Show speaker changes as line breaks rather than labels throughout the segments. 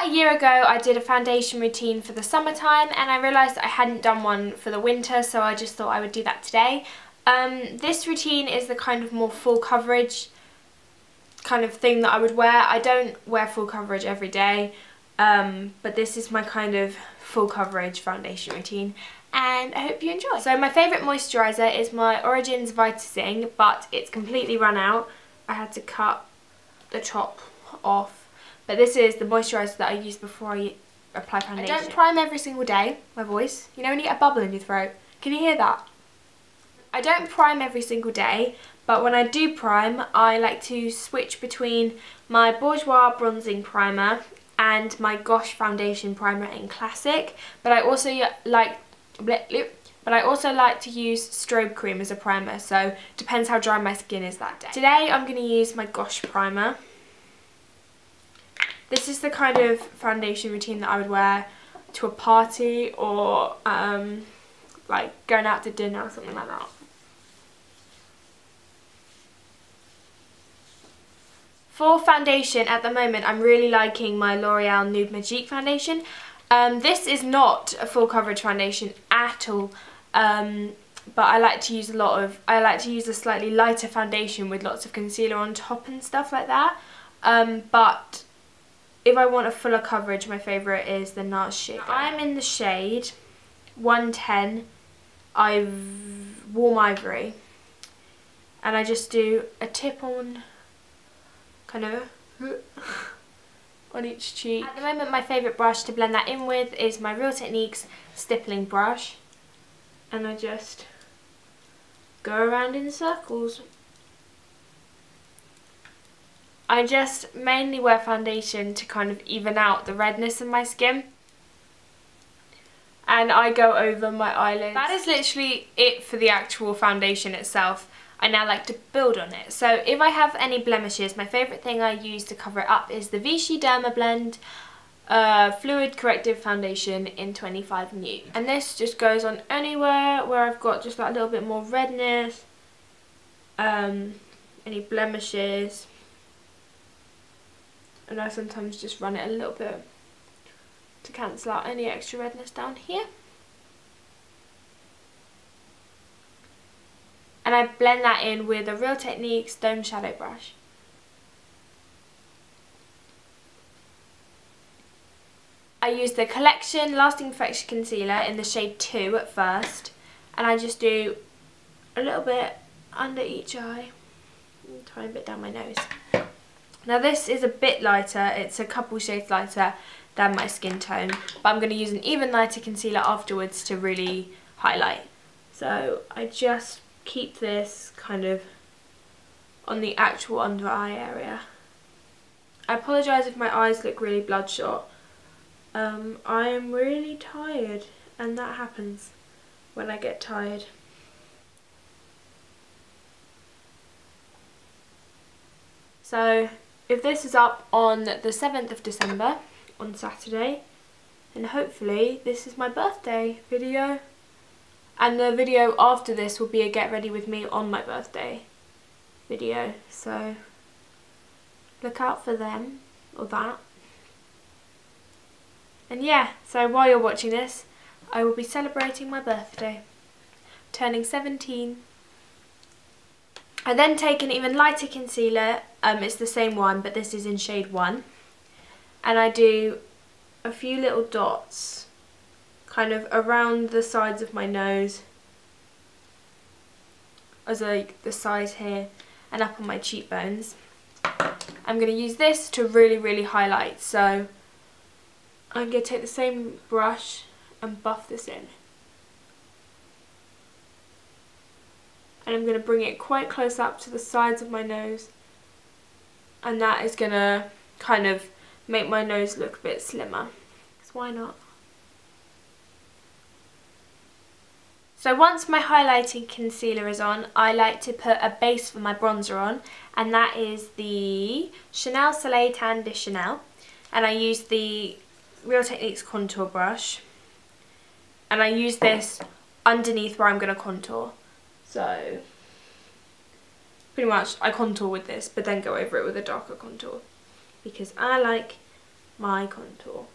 About a year ago I did a foundation routine for the summertime, and I realised that I hadn't done one for the winter, so I just thought I would do that today. This routine is the kind of more full coverage kind of thing that I would wear. I don't wear full coverage every day, but this is my kind of full coverage foundation routine, and I hope you enjoy. So my favourite moisturiser is my Origins Vitasing, but it's completely run out. I had to cut the top off, but this is the moisturiser that I use before I apply foundation. I don't prime every single day, my voice. You know when you get a bubble in your throat? Can you hear that? I don't prime every single day, but when I do prime, I like to switch between my Bourjois bronzing primer and my Gosh foundation primer in Classic, but I also like to use strobe cream as a primer, so depends how dry my skin is that day. Today I'm going to use my Gosh primer. This is the kind of foundation routine that I would wear to a party or like going out to dinner or something like that. For foundation, at the moment I'm really liking my L'Oreal Nude Magique foundation. This is not a full coverage foundation at all, but I like to use a slightly lighter foundation with lots of concealer on top and stuff like that. But if I want a fuller coverage, my favourite is the NARS shade. I'm in the shade 110 Warm Ivory, and I just do a tip on kind of on each cheek. At the moment my favourite brush to blend that in with is my Real Techniques stippling brush, and I just go around in circles. I just mainly wear foundation to kind of even out the redness in my skin, and I go over my eyelids. That is literally it for the actual foundation itself. I now like to build on it. So if I have any blemishes, my favourite thing I use to cover it up is the Vichy Dermablend Fluid Corrective Foundation in 25 Nude. And this just goes on anywhere where I've got just like a little bit more redness, any blemishes, and I sometimes just run it a little bit to cancel out any extra redness down here. And I blend that in with a Real Techniques Dome Shadow Brush. I use the Collection Lasting Perfection Concealer in the shade 2 at first, and I just do a little bit under each eye and a tiny bit down my nose. Now this is a bit lighter, it's a couple shades lighter than my skin tone, but I'm going to use an even lighter concealer afterwards to really highlight. So I just keep this kind of on the actual under eye area. I apologise if my eyes look really bloodshot. I am really tired, and that happens when I get tired. So if this is up on the 7th of December, on Saturday, then hopefully this is my birthday video. And the video after this will be a get ready with me on my birthday video. So look out for them, or that. And yeah, so while you're watching this, I will be celebrating my birthday, turning 17. I then take an even lighter concealer, it's the same one, but this is in shade 1. And I do a few little dots kind of around the sides of my nose, as like the sides here, and up on my cheekbones. I'm going to use this to really highlight, so I'm going to take the same brush and buff this in. And I'm going to bring it quite close up to the sides of my nose, and that is going to kind of make my nose look a bit slimmer, because why not? So once my highlighting concealer is on, I like to put a base for my bronzer on, and that is the Soleil Tan de Chanel, and I use the Real Techniques contour brush, and I use this underneath where I'm going to contour. So pretty much I contour with this, but then go over it with a darker contour, because I like my contour.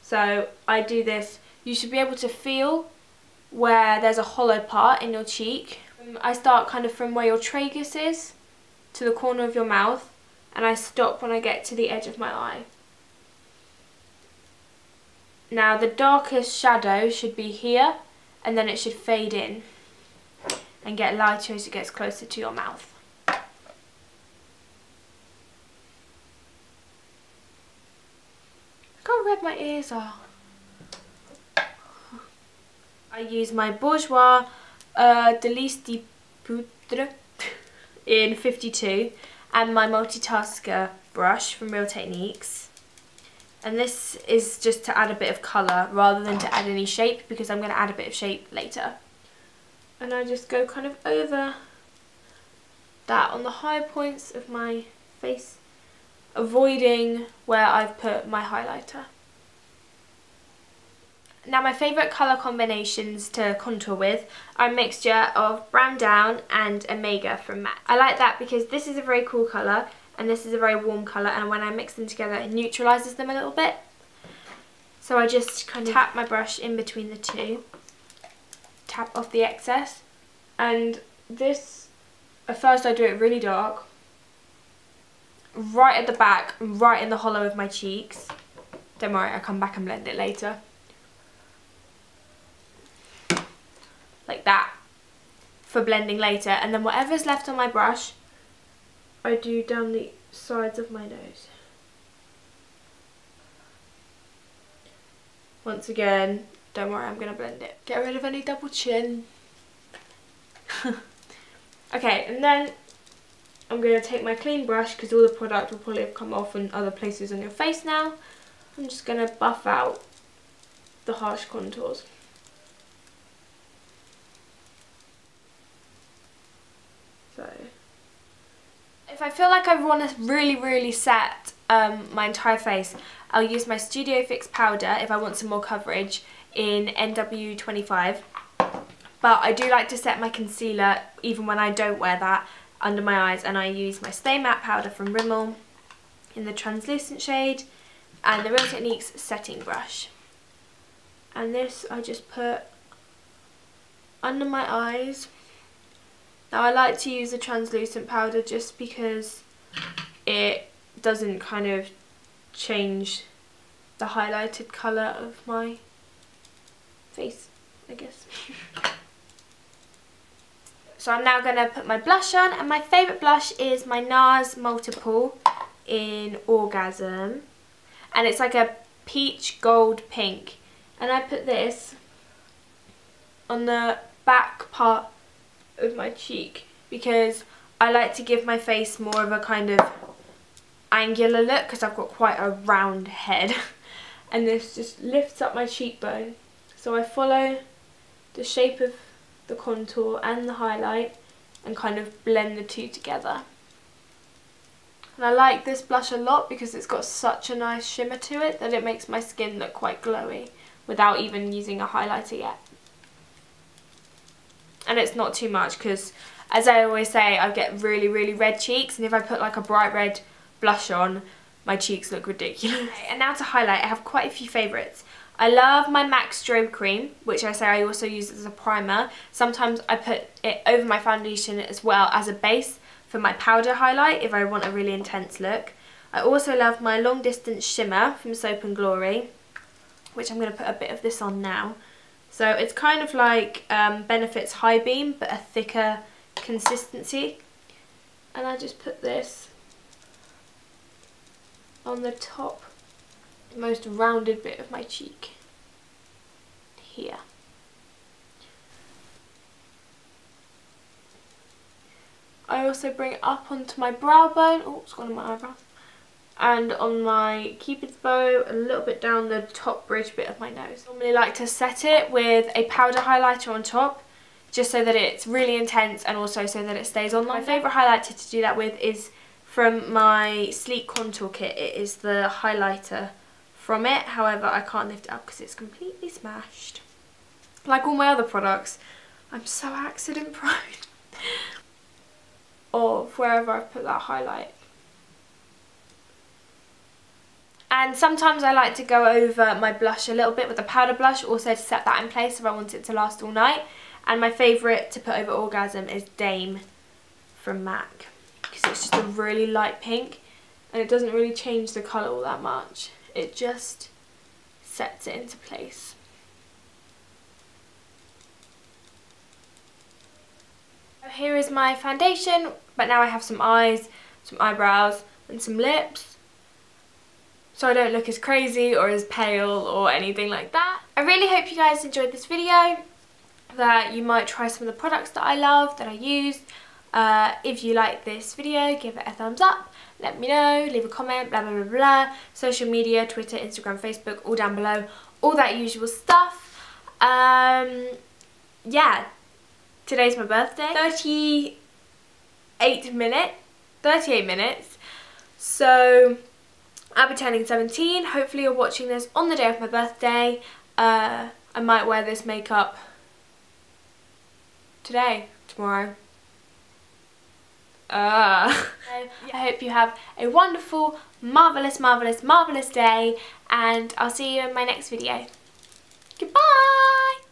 So I do this, you should be able to feel where there's a hollow part in your cheek. I start kind of from where your tragus is to the corner of your mouth, and I stop when I get to the edge of my eye. Now the darkest shadow should be here, and then it should fade in and get lighter as it gets closer to your mouth. Look how red my ears are. I use my Bourjois Délice de Poudre in 52 and my multitasker brush from Real Techniques. And this is just to add a bit of colour rather than to add any shape, because I'm going to add a bit of shape later. And I just go kind of over that on the high points of my face, avoiding where I've put my highlighter. Now my favourite colour combinations to contour with are a mixture of Brown Down and Omega from MAC. I like that because this is a very cool colour and this is a very warm colour, and when I mix them together it neutralises them a little bit. So I just kind of tap my brush in between the two, tap off the excess, and this, at first I do it really dark, right at the back, right in the hollow of my cheeks. Don't worry, I'll come back and blend it later. Like that, for blending later, and then whatever's left on my brush I do down the sides of my nose. Once again, don't worry, I'm going to blend it. Get rid of any double chin. Okay, and then I'm going to take my clean brush, because all the product will probably have come off in other places on your face now. I'm just going to buff out the harsh contours. So if I feel like I want to really set my entire face, I'll use my Studio Fix powder if I want some more coverage in NW25. But I do like to set my concealer even when I don't wear that under my eyes, and I use my Stay Matte powder from Rimmel in the translucent shade and the Real Techniques setting brush. And this I just put under my eyes. Now I like to use the translucent powder just because it doesn't kind of change the highlighted colour of my face, I guess. So I'm now going to put my blush on, and my favourite blush is my NARS Multiple in Orgasm, and it's like a peach gold pink, and I put this on the back part of my cheek because I like to give my face more of a kind of angular look because I've got quite a round head, and this just lifts up my cheekbone. So I follow the shape of the contour and the highlight and kind of blend the two together. And I like this blush a lot because it's got such a nice shimmer to it that it makes my skin look quite glowy without even using a highlighter yet. And it's not too much because, as I always say, I get really red cheeks, and if I put like a bright red blush on, my cheeks look ridiculous. Okay, and now to highlight, I have quite a few favourites. I love my MAC Strobe Cream, which I say I also use as a primer. Sometimes I put it over my foundation as well as a base for my powder highlight if I want a really intense look. I also love my Long Distance Shimmer from Soap & Glory, which I'm going to put a bit of this on now. So it's kind of like Benefit's High Beam, but a thicker consistency. And I just put this on the top, most rounded bit of my cheek, here. I also bring it up onto my brow bone, oh, it's gone on my eyebrow, and on my cupid's bow, a little bit down the top bridge bit of my nose. I normally like to set it with a powder highlighter on top, just so that it's really intense and also so that it stays on longer. My favourite highlighter to do that with is from my Sleek Contour Kit. It is the highlighter from it, however I can't lift it up because it's completely smashed. Like all my other products, I'm so accident prone of wherever I've put that highlight. And sometimes I like to go over my blush a little bit with a powder blush, also to set that in place if I want it to last all night. And my favourite to put over Orgasm is Dame from MAC, because it's just a really light pink and it doesn't really change the colour all that much. It just sets it into place. Here is my foundation, but now I have some eyes, some eyebrows and some lips, so I don't look as crazy or as pale or anything like that. I really hope you guys enjoyed this video, that you might try some of the products that I love, that I use. If you like this video, give it a thumbs up, let me know, leave a comment, blah blah blah blah. Social media, Twitter, Instagram, Facebook, all down below, all that usual stuff. Yeah, today's my birthday, 38 minutes, so I'll be turning 17. Hopefully you're watching this on the day of my birthday. I might wear this makeup today, tomorrow. I hope you have a wonderful, marvellous, marvellous, marvellous day, and I'll see you in my next video. Goodbye!